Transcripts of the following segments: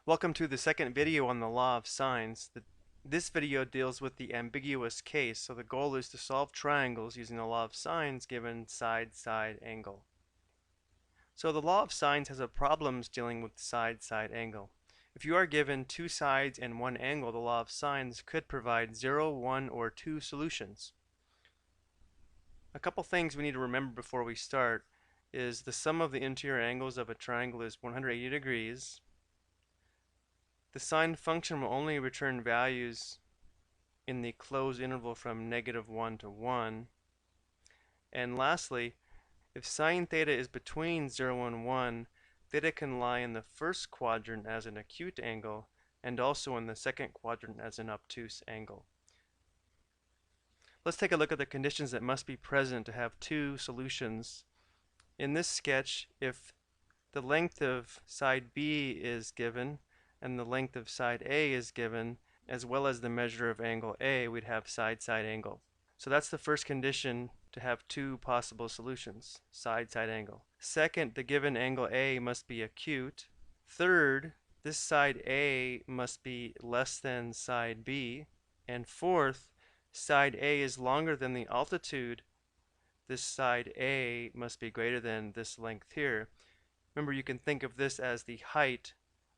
Welcome to the second video on the law of sines. This video deals with the ambiguous case, so the goal is to solve triangles using the law of sines given side-side angle. So the law of sines has problems dealing with side-side angle. If you are given two sides and one angle, the law of sines could provide 0, 1, or 2 solutions. A couple things we need to remember before we start is the sum of the interior angles of a triangle is 180 degrees. The sine function will only return values in the closed interval from -1 to 1. And lastly, if sine theta is between 0 and 1, theta can lie in the first quadrant as an acute angle and also in the second quadrant as an obtuse angle. Let's take a look at the conditions that must be present to have two solutions. In this sketch, if the length of side B is given and the length of side A is given, as well as the measure of angle A, we'd have side-side angle. So that's the first condition to have two possible solutions, side-side angle. Second, the given angle A must be acute. Third, this side A must be less than side B. And fourth, side A is longer than the altitude. This side A must be greater than this length here. Remember, you can think of this as the height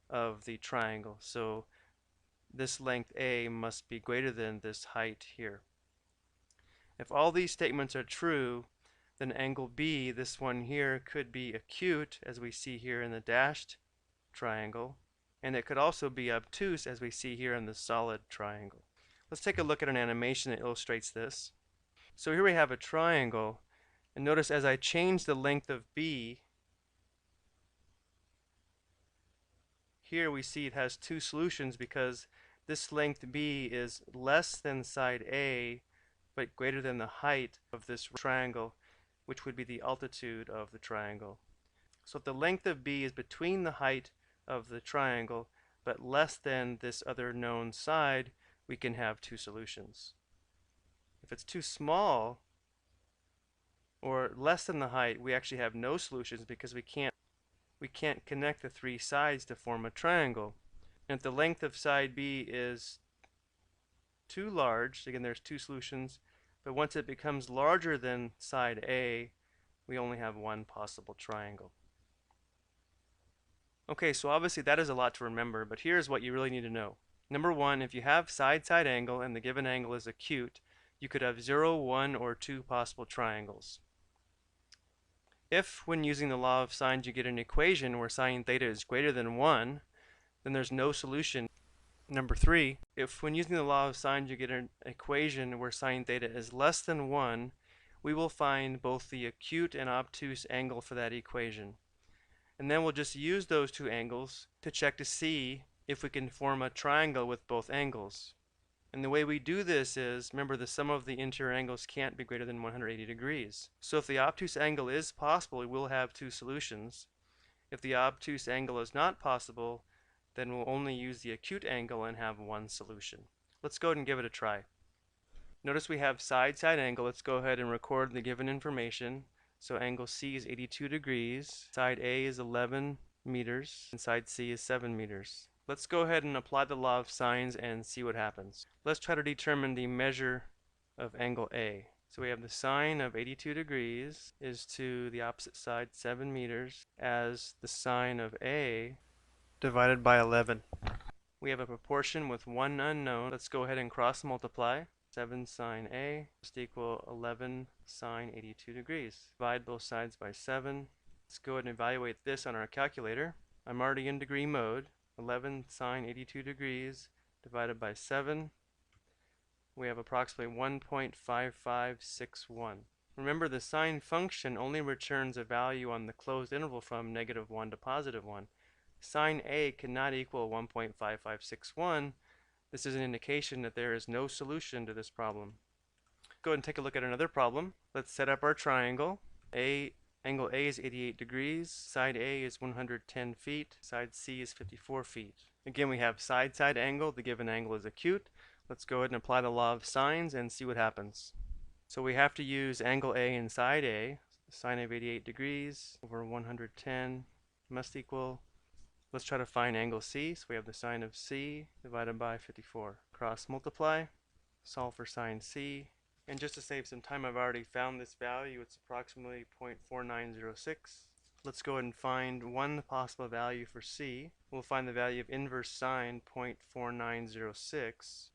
of the triangle. So this length A must be greater than this height here. If all these statements are true, then angle B, this one here, could be acute, as we see here in the dashed triangle, and it could also be obtuse, as we see here in the solid triangle. Let's take a look at an animation that illustrates this. So here we have a triangle, and notice as I change the length of B, here we see it has two solutions because this length B is less than side A but greater than the height of this triangle, which would be the altitude of the triangle. So if the length of B is between the height of the triangle but less than this other known side, we can have two solutions. If it's too small or less than the height, we actually have no solutions because we can't connect the three sides to form a triangle. And if the length of side B is too large, again there's two solutions, but once it becomes larger than side A, we only have one possible triangle. Okay, so obviously that is a lot to remember, but here's what you really need to know. Number one, if you have side-side angle and the given angle is acute, you could have 0, 1, or 2 possible triangles. If, when using the law of sines, you get an equation where sine theta is greater than 1, then there's no solution. Number three, if when using the law of sines you get an equation where sine theta is less than 1, we will find both the acute and obtuse angle for that equation. And then we'll just use those two angles to check to see if we can form a triangle with both angles. And the way we do this is, remember, the sum of the interior angles can't be greater than 180 degrees. So if the obtuse angle is possible, we will have two solutions. If the obtuse angle is not possible, then we'll only use the acute angle and have one solution. Let's go ahead and give it a try. Notice we have side-side angle. Let's go ahead and record the given information. So angle C is 82 degrees, side A is 11 meters, and side C is 7 meters. Let's go ahead and apply the law of sines and see what happens. Let's try to determine the measure of angle A. So we have the sine of 82 degrees is to the opposite side 7 meters as the sine of A divided by 11. We have a proportion with one unknown. Let's go ahead and cross multiply. 7 sine A must equal 11 sine 82 degrees. Divide both sides by 7. Let's go ahead and evaluate this on our calculator. I'm already in degree mode. 11 sine 82 degrees divided by 7. We have approximately 1.5561. Remember, the sine function only returns a value on the closed interval from -1 to +1. Sine A cannot equal 1.5561. This is an indication that there is no solution to this problem. Go ahead and take a look at another problem. Let's set up our triangle. Angle A is 88 degrees, side A is 110 feet, side C is 54 feet. Again, we have side-side angle. The given angle is acute. Let's go ahead and apply the law of sines and see what happens. So we have to use angle A and side A. Sine of 88 degrees over 110 must equal Let's try to find angle C. So we have the sine of C divided by 54. Cross multiply, solve for sine C. And just to save some time, I've already found this value. It's approximately 0.4906. Let's go ahead and find one possible value for C. We'll find the value of inverse sine 0.4906.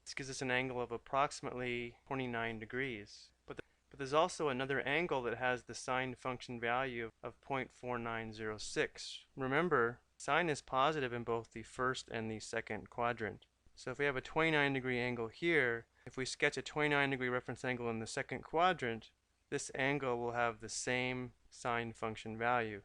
This gives us an angle of approximately 29 degrees. But there's also another angle that has the sine function value of 0.4906. Remember, sine is positive in both the first and the second quadrant. So if we have a 29-degree angle here, if we sketch a 29-degree reference angle in the second quadrant, this angle will have the same sine function value.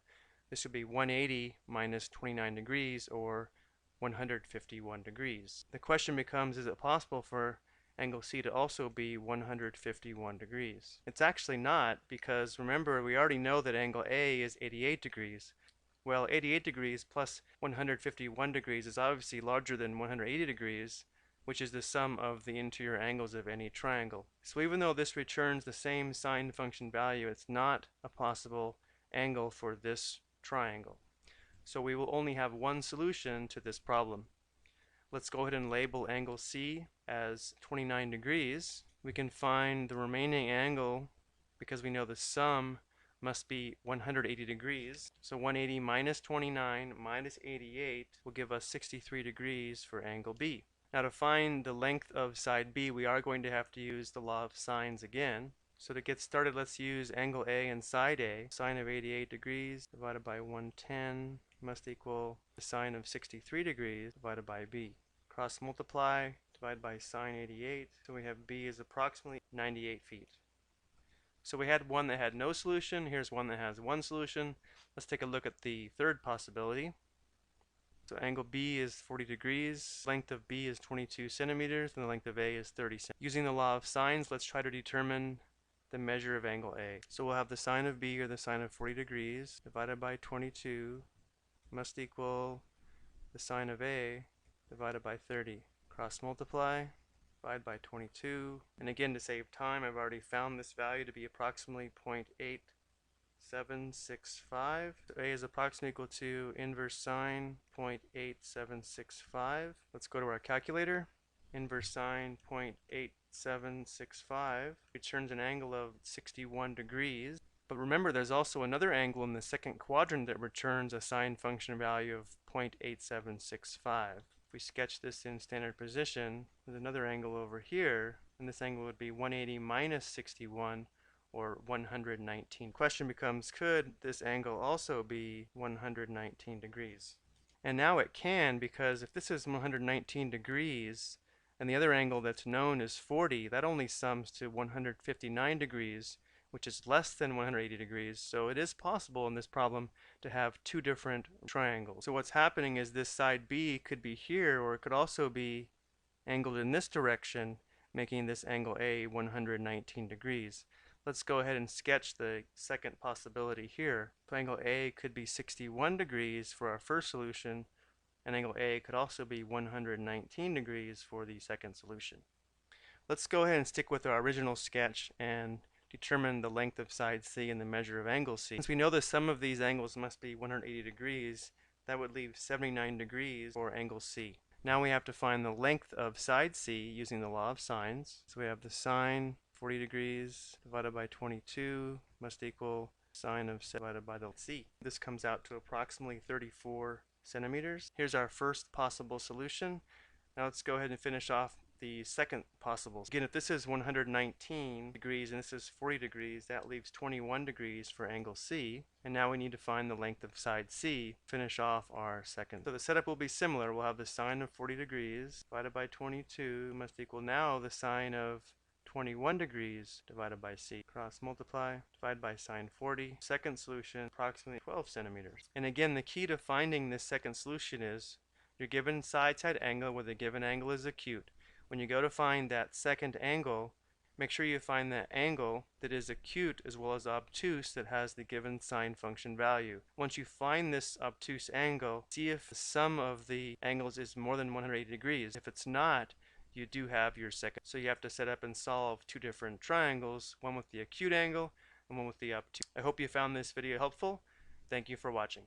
This would be 180 minus 29 degrees, or 151 degrees. The question becomes, is it possible for angle C to also be 151 degrees? It's actually not, because remember, we already know that angle A is 88 degrees. Well, 88 degrees plus 151 degrees is obviously larger than 180 degrees, which is the sum of the interior angles of any triangle. So even though this returns the same sine function value, it's not a possible angle for this triangle. So we will only have one solution to this problem. Let's go ahead and label angle C as 29 degrees. We can find the remaining angle because we know the sum must be 180 degrees. So 180 minus 29 minus 88 will give us 63 degrees for angle B. Now to find the length of side B, we are going to have to use the law of sines again. So to get started, let's use angle A and side A. Sine of 88 degrees divided by 110 must equal the sine of 63 degrees divided by B. Cross multiply, divide by sine 88, so we have B is approximately 98 feet. So we had one that had no solution. Here's one that has one solution. Let's take a look at the third possibility. So angle B is 40 degrees, length of B is 22 centimeters, and the length of A is 30 centimeters. Using the law of sines, let's try to determine the measure of angle A. So we'll have the sine of B, or the sine of 40 degrees, divided by 22 must equal the sine of A divided by 30. Cross multiply, divide by 22. And again, to save time, I've already found this value to be approximately 0.8765. So A is approximately equal to inverse sine 0.8765. Let's go to our calculator. Inverse sine 0.8765 returns an angle of 61 degrees. But remember, there's also another angle in the second quadrant that returns a sine function value of 0.8765. If we sketch this in standard position, there's another angle over here, and this angle would be 180 minus 61, or 119. Question becomes, could this angle also be 119 degrees? And now it can, because if this is 119 degrees, and the other angle that's known is 40, that only sums to 159 degrees, which is less than 180 degrees. So it is possible in this problem to have two different triangles. So what's happening is this side B could be here, or it could also be angled in this direction, making this angle A 119 degrees. Let's go ahead and sketch the second possibility here. So angle A could be 61 degrees for our first solution, and angle A could also be 119 degrees for the second solution. Let's go ahead and stick with our original sketch and determine the length of side C and the measure of angle C. Since we know the sum of these angles must be 180 degrees, that would leave 79 degrees for angle C. Now we have to find the length of side C using the law of sines. So we have the sine 40 degrees divided by 22 must equal sine of divided by the C. This comes out to approximately 34 centimeters. Here's our first possible solution. Now let's go ahead and finish off the second possible. Again, if this is 119 degrees and this is 40 degrees, that leaves 21 degrees for angle C. And now we need to find the length of side C, finish off our second. So the setup will be similar. We'll have the sine of 40 degrees divided by 22 must equal now the sine of 21 degrees divided by C. Cross multiply, divide by sine 40. Second solution, approximately 12 centimeters. And again, the key to finding this second solution is your given side-side angle where the given angle is acute. When you go to find that second angle, make sure you find that angle that is acute as well as obtuse that has the given sine function value. Once you find this obtuse angle, see if the sum of the angles is more than 180 degrees. If it's not, you do have your second. So you have to set up and solve two different triangles, one with the acute angle and one with the obtuse. I hope you found this video helpful. Thank you for watching.